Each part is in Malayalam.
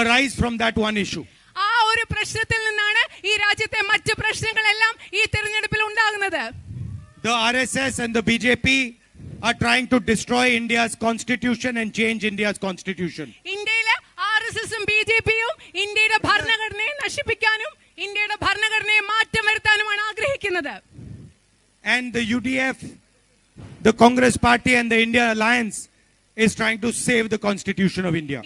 arise from that one issue. ആ ഒരു പ്രശ്നത്തിൽ നിന്നാണ് ഈ രാജ്യത്തെ മറ്റു പ്രശ്നങ്ങളെല്ലാം ഈ തെരഞ്ഞെടുപ്പിൽ ഉണ്ടാകുന്നത്. The RSS and the BJP are trying to destroy India's constitution and change India's constitution. ഇന്ത്യയിലെ ആർഎസ്എസും ബിജെപിയും ഇന്ത്യയുടെ ഭരണഘടനയെ നശിപ്പിക്കാനും ഇന്ത്യയുടെ ഭരണഘടനയെ മാറ്റം വരുത്താനുമാണ് ആഗ്രഹിക്കുന്നത്. And the UDF, the Congress Party and the India Alliance is trying to save the constitution of India.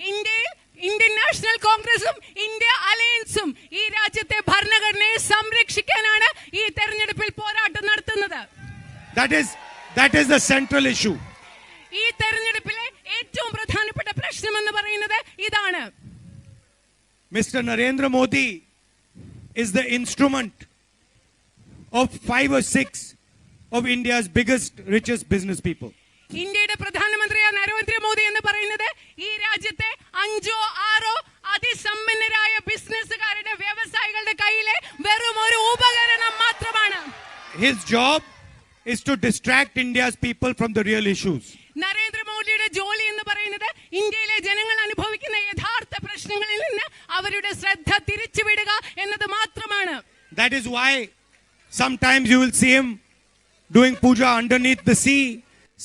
Indian national കോൺഗ്രസും ഇന്ത്യ അലയൻസും ഈ രാജ്യത്തെ ഭരണഘടനയെ സംരക്ഷിക്കാനാണ് ഈ തെരഞ്ഞെടുപ്പിൽ പോരാട്ടം നടത്തുന്നത്. That is the central issue. ഈ തെരഞ്ഞെടുപ്പിലെ ഏറ്റവും പ്രധാനപ്പെട്ട പ്രശ്നം എന്ന് പറയുന്നത് ഇതാണ്. Mr. Narendra Modi is the instrument of 5 or 6 of India's biggest, richest business people. ഇന്ത്യയുടെ പ്രധാനമന്ത്രിയായ നരേന്ദ്രമോദി എന്ന് പറയുന്നത് ഈ രാജ്യത്തെ 5-6 അതിസമ്പന്നരായ ബിസിനസ്സുകാരുടെ വ്യവസായികളുടെ കയ്യിലെ വെറും ഒരു ഉപകരണം മാത്രമാണ്. His job is to distract India's people from the real issues. നരേന്ദ്രമോദിയുടെ ജോലി എന്ന് പറയുന്നത് ഇന്ത്യയിലെ ജനങ്ങൾ അനുഭവിക്കുന്ന യഥാർത്ഥ പ്രശ്നങ്ങളിൽ നിന്ന് അവരുടെ ശ്രദ്ധ തിരിച്ചുവിടുക എന്നത് മാത്രമാണ്. That is why sometimes you will see him doing puja underneath the sea.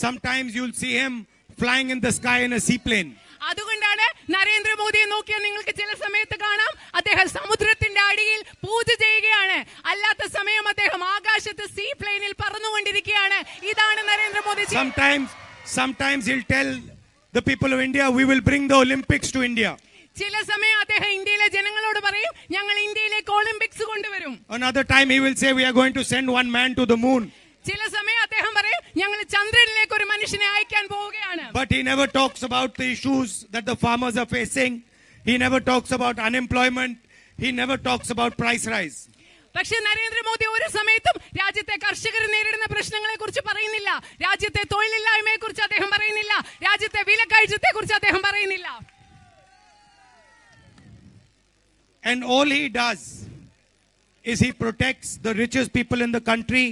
Sometimes you will see him flying in the sky in a seaplane. അതുകൊണ്ടാണ് നരേന്ദ്രമോദിയെ നോക്കിയാൽ നിങ്ങൾക്ക് ചില സമയത്ത് കാണാം അദ്ദേഹം സമുദ്രത്തിന്റെ അടിയിൽ പൂജ ചെയ്യുകയാണ്, അല്ലാത്ത സമയം അദ്ദേഹം ആകാശത്ത് സീ പ്ലെയിനിൽ പറന്നുകൊണ്ടിരിക്കുകയാണ്. ഇതാണ് Narendra Modi. Sometimes he'll tell the people of India, we will bring the Olympics to India. ചില സമയം അദ്ദേഹം ഇന്ത്യയിലെ ജനങ്ങളോട് പറയും, ഞങ്ങൾ ഇന്ത്യയിലേക്ക് ഒളിമ്പിക്സ് കൊണ്ടുവരും. Another time he will say, we are going to send one man to the moon. ചില സമയം അദ്ദേഹം പറയും, ഞങ്ങൾ ചന്ദ്രനിലേക്ക് ഒരു മനുഷ്യനെ അയക്കാൻ പോവുകയാണ്. But he never talks about the issues that the farmers are facing. He never talks about unemployment. He never talks about price rise. പക്ഷേ നരേന്ദ്രമോദി ഒരു സമയത്തും രാജ്യത്തെ കർഷകർ നേരിടുന്ന പ്രശ്നങ്ങളെ കുറിച്ച് പറയുന്നില്ല, രാജ്യത്തെ തൊഴിലില്ലായ്മയെ കുറിച്ച് അദ്ദേഹം പറയുന്നില്ല, രാജ്യത്തെ വിലക്കയറ്റത്തെ കുറിച്ച് അദ്ദേഹം പറയുന്നില്ല. And all he does is he protects the richest people in the country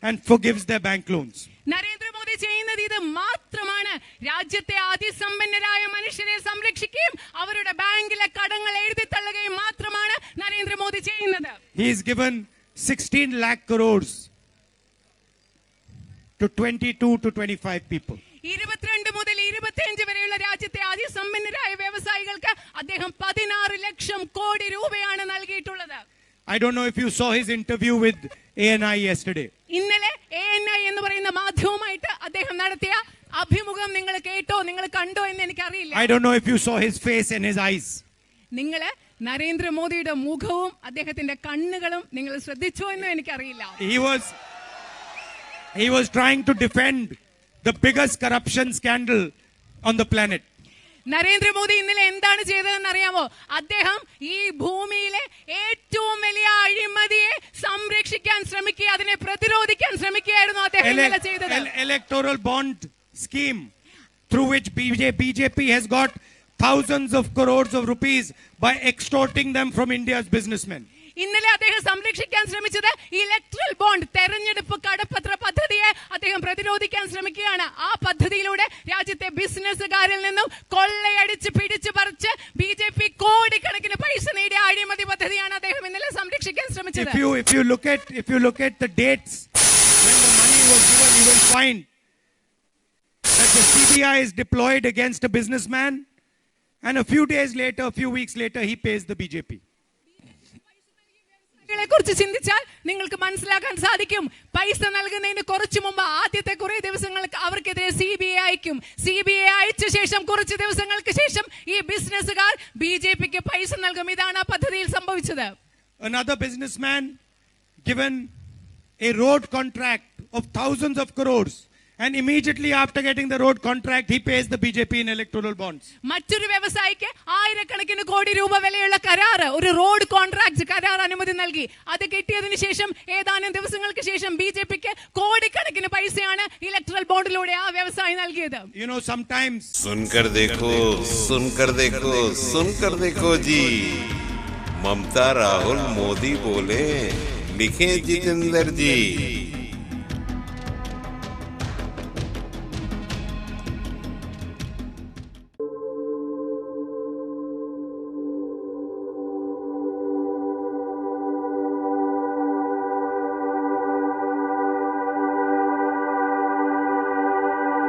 and forgives their bank loans. Narendra Modi ചെയ്യുന്നത് ഇത് മാത്രമാണ്. രാജ്യത്തെ അതിസമ്പന്നരായ മനുഷ്യരെ സംരക്ഷിക്കുകയും അവരുടെ ബാങ്കിലെ കടങ്ങൾ എഴുതിത്തള്ളുകയും മാത്രമാണ് നരേന്ദ്രമോദി ചെയ്യുന്നത്. He has given 16 lakh crores to 22 to 25 people. 22 മുതൽ 25 വരെയുള്ള രാജ്യത്തെ അതിസമ്പന്നരായ വ്യവസായികൾക്ക് അദ്ദേഹം 16 ലക്ഷം കോടി രൂപയാണ് നൽകിയിട്ടുള്ളത്. I don't know if you saw his interview with ANI yesterday. ഇന്നലെ ANI എന്ന് പറയുന്ന മാധ്യമവുമായിട്ട് അദ്ദേഹം നടത്തിയ അഭിമുഖം നിങ്ങൾ കേട്ടോ, നിങ്ങൾ കണ്ടോ എന്ന് എനിക്കറിയില്ല. I don't know if you saw his face and his eyes. നിങ്ങൾ നരേന്ദ്രമോദിയുടെ മുഖവും അദ്ദേഹത്തിന്റെ കണ്ണുകളും നിങ്ങൾ ശ്രദ്ധിച്ചോ എന്ന് എനിക്കറിയില്ല. He was trying to defend the biggest corruption scandal on the planet. Narendra Modi ഇന്നലെ എന്താണ് ചെയ്തതെന്ന് അറിയാമോ? അദ്ദേഹം ഈ ഭൂമിയിലെ ഏറ്റവും വലിയ അഴിമതിയെ സംരക്ഷിക്കാൻ ശ്രമിക്കുക, അതിനെ പ്രതിരോധിക്കാൻ ശ്രമിക്കുകയായിരുന്നു അദ്ദേഹം ഇന്നലെ ചെയ്തത്. Electoral bond scheme through which BJP has got thousands of crores of rupees by extorting them from India's businessmen. ഇന്നലെ അദ്ദേഹം സംരക്ഷിക്കാൻ ശ്രമിച്ചത് ഇലക്ട്രൽ ബോണ്ട്, തെരഞ്ഞെടുപ്പ് കടപ്പത്ര പദ്ധതിയെ അദ്ദേഹം പ്രതിരോധിക്കാൻ ശ്രമിക്കുകയാണ്. ആ പദ്ധതിയിലൂടെ രാജ്യത്തെ ബിസിനസ്സുകാരിൽ നിന്നും കൊള്ളയടിച്ച് പിടിച്ചു പറിച്ച് BJP കോടിക്കണക്കിന് പൈസ നേടിയ അഴിമതി പദ്ധതിയാണ് അദ്ദേഹം ഇന്നലെ സംരക്ഷിക്കാൻ ശ്രമിച്ചത്. If you look at the dates when the money was given, you will find that the CBI is deployed against a businessman, and a few weeks later, he pays the BJP. കുറിച്ച് ചിന്തിച്ചാൽ നിങ്ങൾക്ക് മനസ്സിലാക്കാൻ സാധിക്കും, പൈസ നൽകുന്നതിന് കുറച്ചു മുമ്പ് ആദ്യത്തെ കുറെ ദിവസങ്ങൾക്ക് അവർക്കെതിരെ CBI അയക്കും. CBI അയച്ച ശേഷം കുറച്ച് ദിവസങ്ങൾക്ക് ശേഷം ഈ ബിസിനസ്സുകാർ BJPക്ക് പൈസ നൽകും. ഇതാണ് ആ പദ്ധതിയിൽ സംഭവിച്ചത്. Another businessman given a road contract of thousands of crores, and immediately after getting the road contract, he pays the BJP in electoral bonds. മറ്റൊരു വ്യവസായിക്ക് ആയിരക്കണക്കിന് കോടി രൂപ വിലയുള്ള കരാർ, ഒരു റോഡ് കോൺട്രാക്ട് കരാർ അനുമതി നൽകി. അത് കിട്ടിയതിനു ശേഷം ഏതാനും ദിവസങ്ങൾക്ക് ശേഷം BJPക്ക് കോടിക്കണക്കിന് പൈസയാണ് ഇലക്ട്രൽ ബോണ്ടിലൂടെ ആ വ്യവസായി നൽകിയത്. You know, sometimes सुनकर देखो जी, ममता राहुल मोदी बोले, लिखे जितेंद्र जी.